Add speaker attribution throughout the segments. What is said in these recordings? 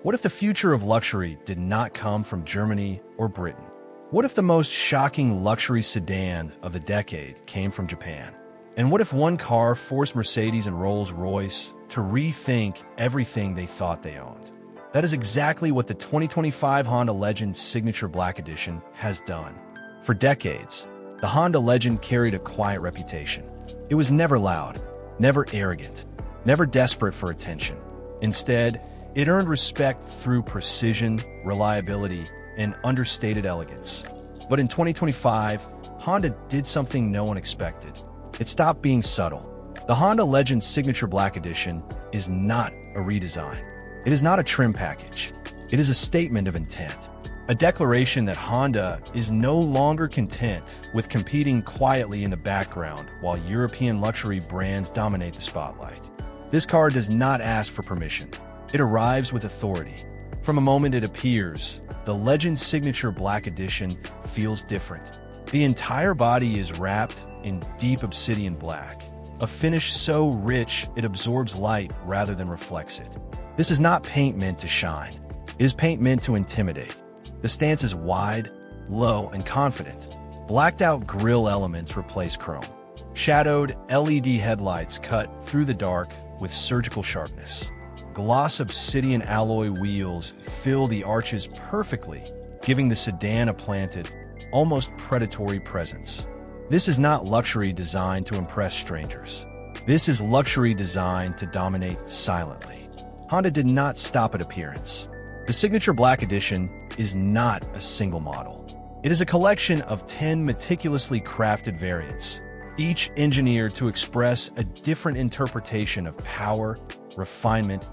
Speaker 1: What if the future of luxury did not come from Germany or Britain? What if the most shocking luxury sedan of the decade came from Japan? And what if one car forced Mercedes and Rolls-Royce to rethink everything they thought they owned? That is exactly what the 2025 Honda Legend Signature Black Edition has done. For decades, the Honda Legend carried a quiet reputation. It was never loud, never arrogant, never desperate for attention. Instead, it earned respect through precision, reliability, and understated elegance. But in 2025, Honda did something no one expected. It stopped being subtle. The Honda Legend Signature Black Edition is not a redesign. It is not a trim package. It is a statement of intent. A declaration that Honda is no longer content with competing quietly in the background while European luxury brands dominate the spotlight. This car does not ask for permission. It arrives with authority. From the moment it appears, the Legend Signature Black Edition feels different. The entire body is wrapped in deep obsidian black, a finish so rich it absorbs light rather than reflects it. This is not paint meant to shine. It is paint meant to intimidate. The stance is wide, low, and confident. Blacked-out grille elements replace chrome. Shadowed LED headlights cut through the dark with surgical sharpness. Gloss obsidian alloy wheels fill the arches perfectly, giving the sedan a planted, almost predatory presence. This is not luxury designed to impress strangers. This is luxury designed to dominate silently. Honda did not stop at appearance. The Signature Black Edition is not a single model. It is a collection of 10 meticulously crafted variants, each engineered to express a different interpretation of power, refinement,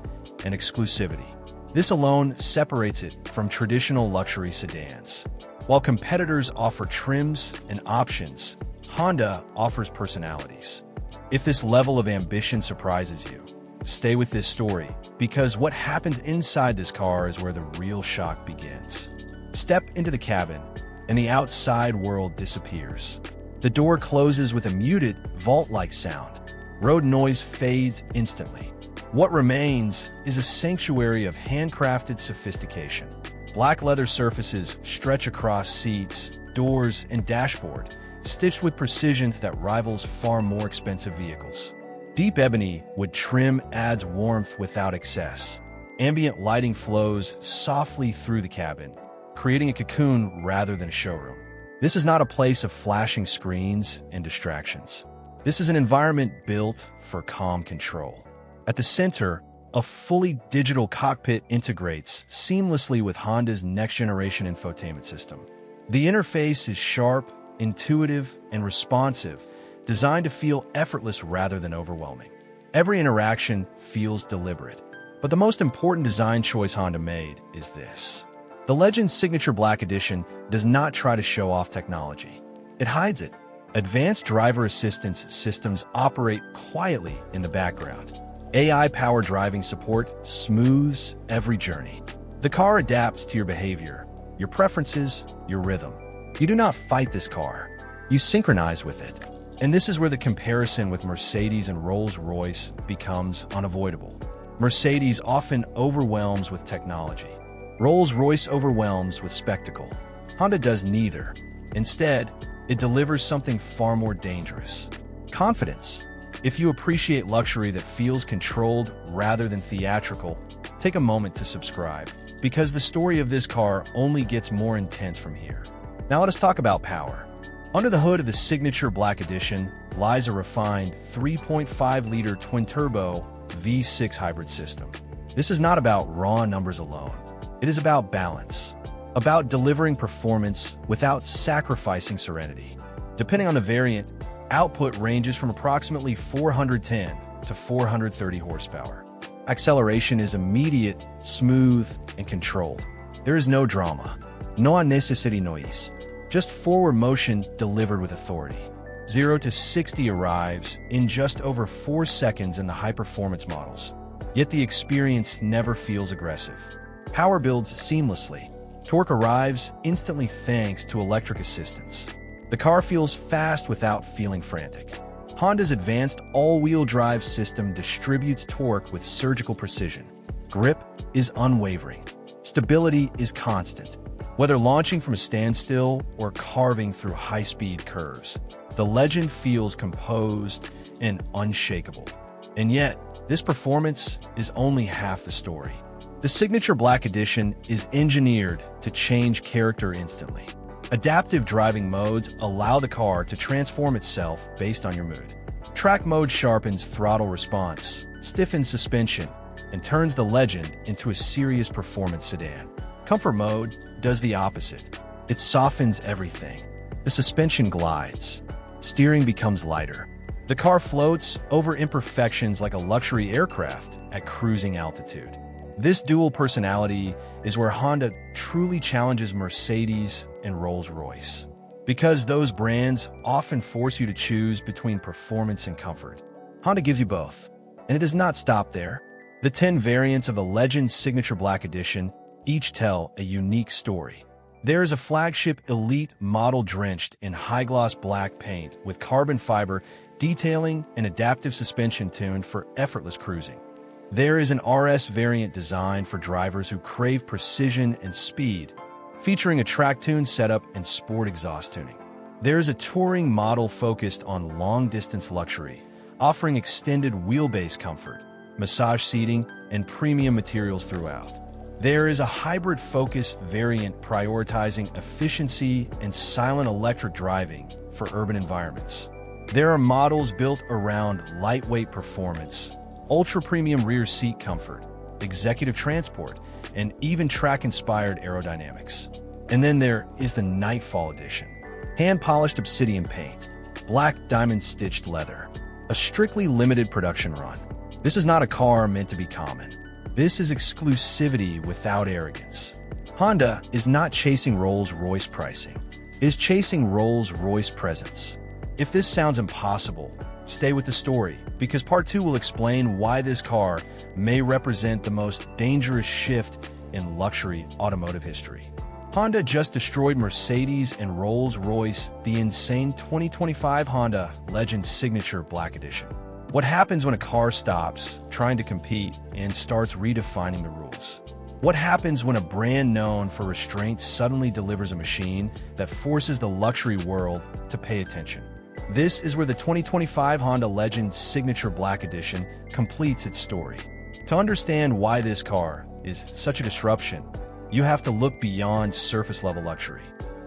Speaker 1: and exclusivity. This alone separates it from traditional luxury sedans. While competitors offer trims and options, Honda offers personalities. If this level of ambition surprises you, stay with this story, because what happens inside this car is where the real shock begins. Step into the cabin, and the outside world disappears. The door closes with a muted, vault-like sound. Road noise fades instantly. What remains is a sanctuary of handcrafted sophistication. Black leather surfaces stretch across seats, doors, and dashboard, stitched with precision that rivals far more expensive vehicles. Deep ebony wood trim adds warmth without excess. Ambient lighting flows softly through the cabin, creating a cocoon rather than a showroom. This is not a place of flashing screens and distractions. This is an environment built for calm control. At the center, a fully digital cockpit integrates seamlessly with Honda's next-generation infotainment system. The interface is sharp, intuitive, and responsive, designed to feel effortless rather than overwhelming. Every interaction feels deliberate. But the most important design choice Honda made is this. The Legend Signature Black Edition does not try to show off technology. It hides it. Advanced driver assistance systems operate quietly in the background. AI-powered driving support smooths every journey. The car adapts to your behavior, your preferences, your rhythm. You do not fight this car. You synchronize with it. And this is where the comparison with Mercedes and Rolls-Royce becomes unavoidable. Mercedes often overwhelms with technology. Rolls-Royce overwhelms with spectacle. Honda does neither. Instead, it delivers something far more dangerous. Confidence. If you appreciate luxury that feels controlled rather than theatrical, take a moment to subscribe, because the story of this car only gets more intense from here. Now let us talk about power. Under the hood of the Signature Black Edition lies a refined 3.5-liter twin-turbo V6 hybrid system. This is not about raw numbers alone. It is about balance, about delivering performance without sacrificing serenity. Depending on the variant, output ranges from approximately 410 to 430 horsepower. Acceleration is immediate, smooth, and controlled. There is no drama, no unnecessary noise. Just forward motion delivered with authority. 0 to 60 arrives in just over 4 seconds in the high-performance models. Yet the experience never feels aggressive. Power builds seamlessly. Torque arrives instantly thanks to electric assistance. The car feels fast without feeling frantic. Honda's advanced all-wheel drive system distributes torque with surgical precision. Grip is unwavering. Stability is constant. Whether launching from a standstill or carving through high-speed curves, the Legend feels composed and unshakable. And yet, this performance is only half the story. The Signature Black Edition is engineered to change character instantly. Adaptive driving modes allow the car to transform itself based on your mood. Track mode sharpens throttle response, stiffens suspension, and turns the Legend into a serious performance sedan. Comfort mode does the opposite. It softens everything. The suspension glides. Steering becomes lighter. The car floats over imperfections like a luxury aircraft at cruising altitude. This dual personality is where Honda truly challenges Mercedes and Rolls-Royce, because those brands often force you to choose between performance and comfort. Honda gives you both, and it does not stop there. The 10 variants of the Legend Signature Black Edition each tell a unique story. There is a flagship Elite model drenched in high-gloss black paint with carbon fiber detailing and adaptive suspension tuned for effortless cruising. There is an RS variant designed for drivers who crave precision and speed, featuring a track-tuned setup and sport exhaust tuning. There is a touring model focused on long-distance luxury, offering extended wheelbase comfort, massage seating, and premium materials throughout. There is a hybrid-focused variant prioritizing efficiency and silent electric driving for urban environments. There are models built around lightweight performance, ultra-premium rear seat comfort, executive transport, and even track-inspired aerodynamics. And then there is the Nightfall Edition. Hand-polished obsidian paint, black diamond-stitched leather, a strictly limited production run. This is not a car meant to be common. This is exclusivity without arrogance. Honda is not chasing Rolls-Royce pricing. It is chasing Rolls-Royce presence. If this sounds impossible, stay with the story, because Part 2 will explain why this car may represent the most dangerous shift in luxury automotive history. Honda just destroyed Mercedes and Rolls-Royce, the insane 2025 Honda Legend Signature Black Edition. What happens when a car stops trying to compete and starts redefining the rules? What happens when a brand known for restraint suddenly delivers a machine that forces the luxury world to pay attention? This is where the 2025 Honda Legend Signature Black Edition completes its story. To understand why this car is such a disruption, you have to look beyond surface-level luxury.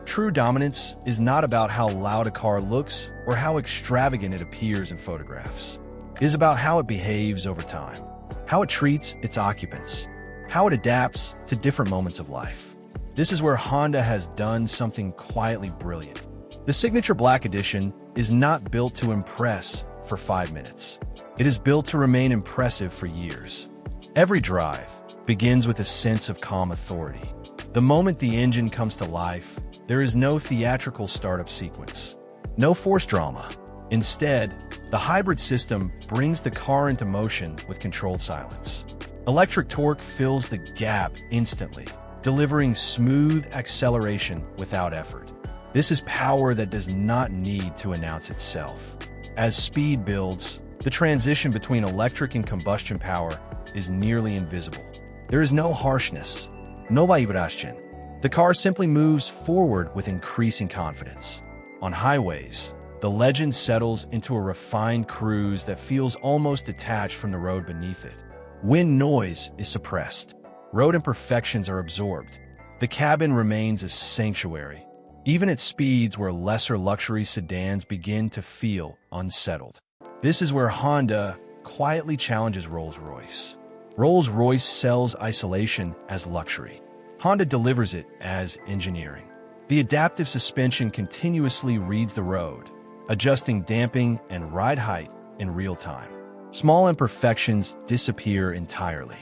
Speaker 1: True dominance is not about how loud a car looks or how extravagant it appears in photographs. It is about how it behaves over time, how it treats its occupants, how it adapts to different moments of life. This is where Honda has done something quietly brilliant. The Signature Black Edition is not built to impress for 5 minutes. It is built to remain impressive for years. Every drive begins with a sense of calm authority. The moment the engine comes to life, there is no theatrical startup sequence, no forced drama. Instead, the hybrid system brings the car into motion with controlled silence. Electric torque fills the gap instantly, delivering smooth acceleration without effort. This is power that does not need to announce itself. As speed builds, the transition between electric and combustion power is nearly invisible. There is no harshness, no vibration. The car simply moves forward with increasing confidence. On highways, the Legend settles into a refined cruise that feels almost detached from the road beneath it. Wind noise is suppressed. Road imperfections are absorbed. The cabin remains a sanctuary, even at speeds where lesser luxury sedans begin to feel unsettled. This is where Honda quietly challenges Rolls-Royce. Rolls-Royce sells isolation as luxury. Honda delivers it as engineering. The adaptive suspension continuously reads the road, adjusting damping and ride height in real time. Small imperfections disappear entirely.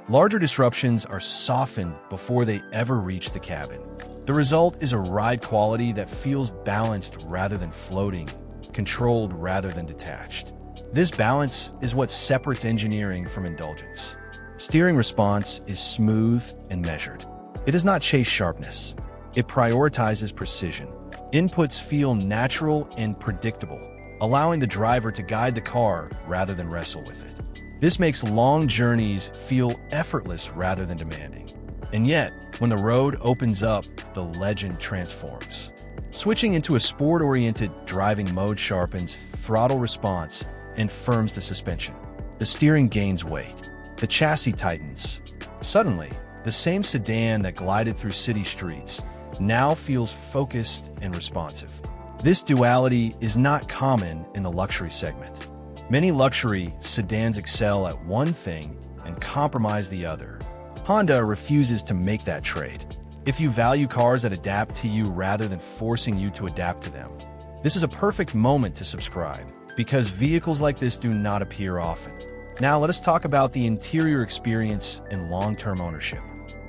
Speaker 1: Larger disruptions are softened before they ever reach the cabin. The result is a ride quality that feels balanced rather than floating, controlled rather than detached. This balance is what separates engineering from indulgence. Steering response is smooth and measured. It does not chase sharpness. It prioritizes precision. Inputs feel natural and predictable, allowing the driver to guide the car rather than wrestle with it. This makes long journeys feel effortless rather than demanding. And yet, when the road opens up, the legend transforms. Switching into a sport-oriented driving mode sharpens throttle response and firms the suspension. The steering gains weight. The chassis tightens. Suddenly, the same sedan that glided through city streets now feels focused and responsive. This duality is not common in the luxury segment. Many luxury sedans excel at one thing and compromise the other. Honda refuses to make that trade. If you value cars that adapt to you rather than forcing you to adapt to them, this is a perfect moment to subscribe, because vehicles like this do not appear often. Now let us talk about the interior experience and long-term ownership.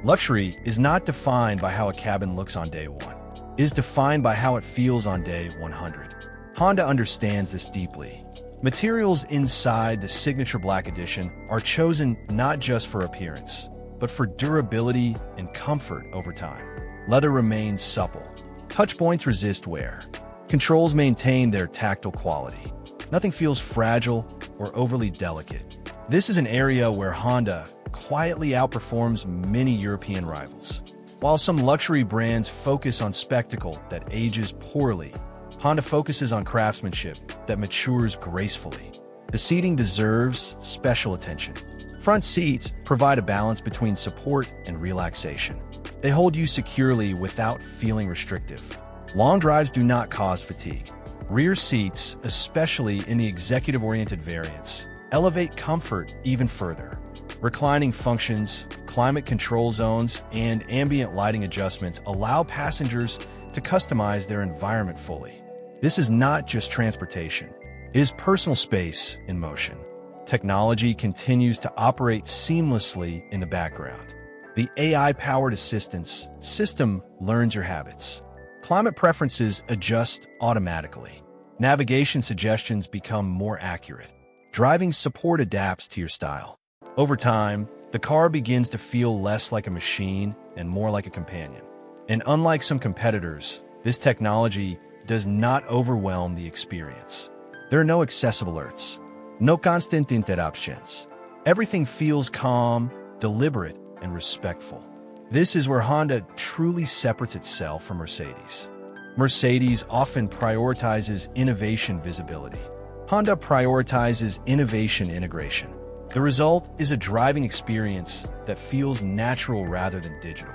Speaker 1: Luxury is not defined by how a cabin looks on day one. It is defined by how it feels on day 100. Honda understands this deeply. Materials inside the Signature Black Edition are chosen not just for appearance, but for durability and comfort over time. Leather remains supple. Touch points resist wear. Controls maintain their tactile quality. Nothing feels fragile or overly delicate. This is an area where Honda quietly outperforms many European rivals. While some luxury brands focus on spectacle that ages poorly, Honda focuses on craftsmanship that matures gracefully. The seating deserves special attention. Front seats provide a balance between support and relaxation. They hold you securely without feeling restrictive. Long drives do not cause fatigue. Rear seats, especially in the executive-oriented variants, elevate comfort even further. Reclining functions, climate control zones, and ambient lighting adjustments allow passengers to customize their environment fully. This is not just transportation. It is personal space in motion. Technology continues to operate seamlessly in the background. The AI-powered assistance system learns your habits. Climate preferences adjust automatically. Navigation suggestions become more accurate. Driving support adapts to your style. Over time, the car begins to feel less like a machine and more like a companion. And unlike some competitors, this technology does not overwhelm the experience. There are no excessive alerts, no constant interruptions. Everything feels calm, deliberate, and respectful. This is where Honda truly separates itself from Mercedes. Mercedes often prioritizes innovation visibility. Honda prioritizes innovation integration. The result is a driving experience that feels natural rather than digital.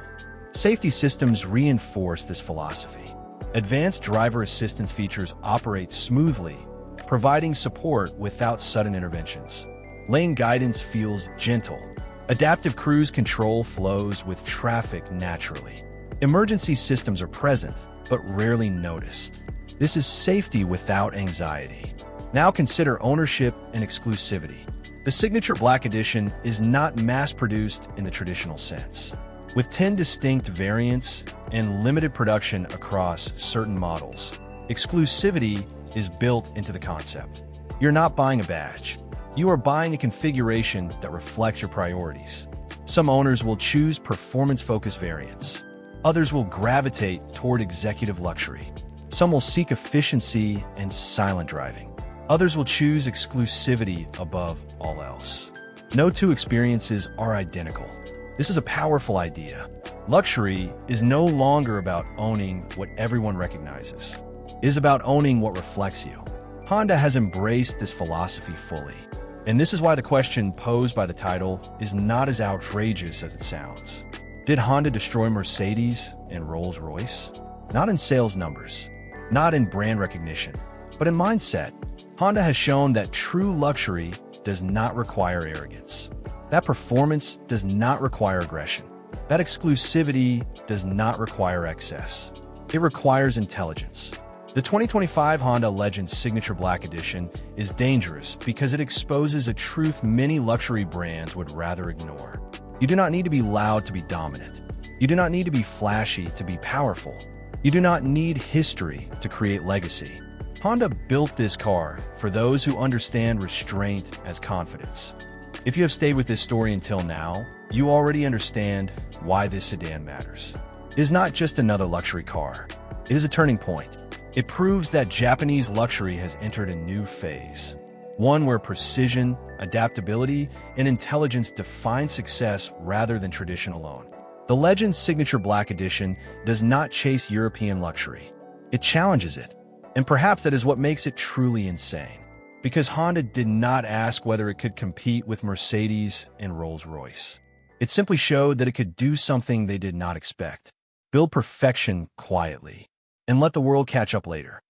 Speaker 1: Safety systems reinforce this philosophy. Advanced driver assistance features operate smoothly, providing support without sudden interventions. Lane guidance feels gentle. Adaptive cruise control flows with traffic naturally. Emergency systems are present, but rarely noticed. This is safety without anxiety. Now consider ownership and exclusivity. The Signature Black Edition is not mass-produced in the traditional sense. With 10 distinct variants and limited production across certain models, exclusivity is built into the concept. You're not buying a badge. You are buying a configuration that reflects your priorities. Some owners will choose performance-focused variants. Others will gravitate toward executive luxury. Some will seek efficiency and silent driving. Others will choose exclusivity above all else. No two experiences are identical. This is a powerful idea. Luxury is no longer about owning what everyone recognizes. It is about owning what reflects you. Honda has embraced this philosophy fully. And this is why the question posed by the title is not as outrageous as it sounds. Did Honda destroy Mercedes and Rolls-Royce? Not in sales numbers, not in brand recognition, but in mindset. Honda has shown that true luxury does not require arrogance. That performance does not require aggression. That exclusivity does not require excess. It requires intelligence. The 2025 Honda Legend Signature Black Edition is dangerous because it exposes a truth many luxury brands would rather ignore. You do not need to be loud to be dominant. You do not need to be flashy to be powerful. You do not need history to create legacy. Honda built this car for those who understand restraint as confidence. If you have stayed with this story until now, you already understand why this sedan matters. It is not just another luxury car. It is a turning point. It proves that Japanese luxury has entered a new phase. one where precision, adaptability, and intelligence define success rather than tradition alone. The Legend's Signature Black Edition does not chase European luxury. It challenges it, and perhaps that is what makes it truly insane. Because Honda did not ask whether it could compete with Mercedes and Rolls-Royce. It simply showed that it could do something they did not expect. Build perfection quietly, and let the world catch up later.